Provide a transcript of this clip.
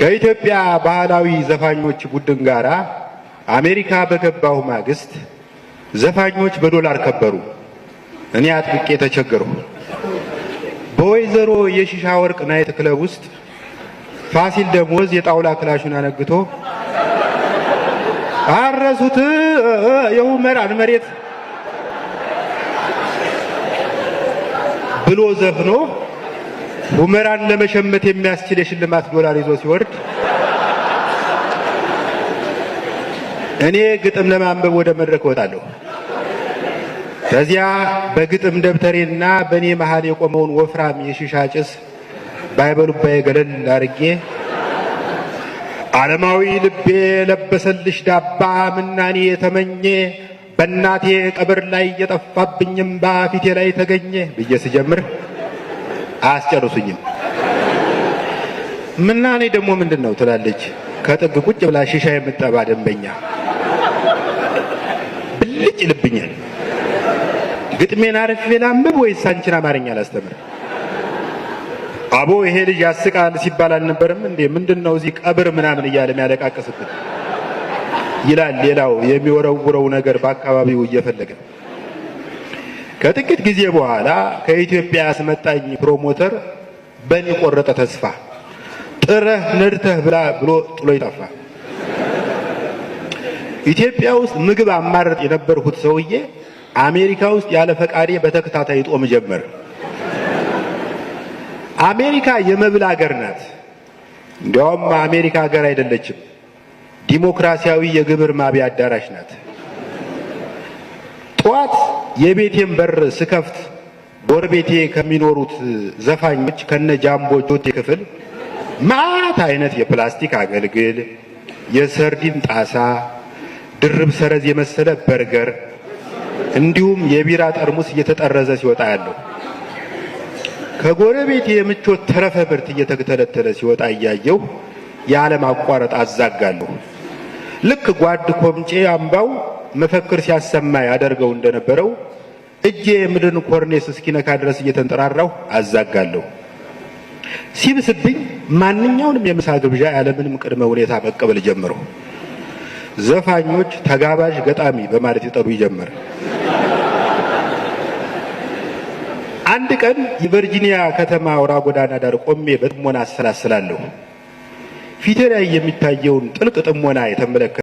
ከኢትዮጵያ ባህላዊ ዘፋኞች ቡድን ጋራ አሜሪካ በገባሁ ማግስት ዘፋኞች በዶላር ከበሩ። እኔ አጥብቄ ተቸገርሁ። በወይዘሮ የሺሻ ወርቅ ናይት ክለብ ውስጥ ፋሲል ደሞዝ የጣውላ ክላሹን አነግቶ አረሱት የሁመራን መሬት ብሎ ዘፍኖ ሁመራን ለመሸመት የሚያስችል የሽልማት ዶላር ይዞ ሲወርድ እኔ ግጥም ለማንበብ ወደ መድረክ ወጣለሁ። ከዚያ በግጥም ደብተሬና በእኔ መሃል የቆመውን ወፍራም የሺሻ ጭስ ባይበሉባዬ ገለል አድርጌ ዓለማዊ ልቤ ለበሰልሽ ዳባ ምናኔ የተመኘ በእናቴ ቀብር ላይ የጠፋብኝም በፊቴ ላይ ተገኘ ብዬ ስጀምር አያስጨርሱኝም። ምናኔ ደግሞ ምንድን ነው ትላለች ከጥግ ቁጭ ብላ ሺሻ የምጠባ ደንበኛ። ብልጭ ይልብኛል። ግጥሜን አረፌ ላንብብ ወይስ አንቺን አማርኛ ላስተምር? አቦ ይሄ ልጅ ያስቃል ሲባል አልነበረም እንዴ? ምንድነው እዚህ ቀብር ምናምን እያለ የሚያለቃቅስብን ይላል ሌላው የሚወረውረው ነገር በአካባቢው እየፈለገ። ከጥቂት ጊዜ በኋላ ከኢትዮጵያ ያስመጣኝ ፕሮሞተር በእኔ ቆረጠ ተስፋ። ጥረህ ነድተህ ብላ ብሎ ጥሎ ይጠፋ። ኢትዮጵያ ውስጥ ምግብ አማረጥ የነበርኩት ሰውዬ አሜሪካ ውስጥ ያለ ፈቃዴ በተከታታይ ጦም ጀመር። አሜሪካ የመብል ሀገር ናት። እንዲያውም አሜሪካ ሀገር አይደለችም፣ ዲሞክራሲያዊ የግብር ማቢያ አዳራሽ ናት። ጠዋት የቤቴን በር ስከፍት ጎረቤቴ ከሚኖሩት ዘፋኞች ከነ ጃምቦ ጆቴ ክፍል ማት አይነት የፕላስቲክ አገልግል፣ የሰርዲን ጣሳ፣ ድርብ ሰረዝ የመሰለ በርገር እንዲሁም የቢራ ጠርሙስ እየተጠረዘ ሲወጣ ያለው ከጎረቤቴ የምቾት ተረፈ ምርት እየተተለተለ ሲወጣ እያየው የዓለም አቋረጥ አዛጋለሁ። ልክ ጓድ ኮምጬ አምባው መፈክር ሲያሰማ ያደርገው እንደነበረው እጄ የምድርን ኮርኔስ እስኪነካ ድረስ እየተንጠራራሁ አዛጋለሁ። ሲብስብኝ ማንኛውንም የምሳ ግብዣ ያለምንም ቅድመ ሁኔታ መቀበል ጀመርሁ። ዘፋኞች ተጋባዥ ገጣሚ በማለት ይጠሩ ጀመር። አንድ ቀን የቨርጂኒያ ከተማ አውራ ጎዳና ዳር ቆሜ በጥሞና አሰላስላለሁ። ፊቴ ላይ የሚታየውን ጥልቅ ጥሞና የተመለከተ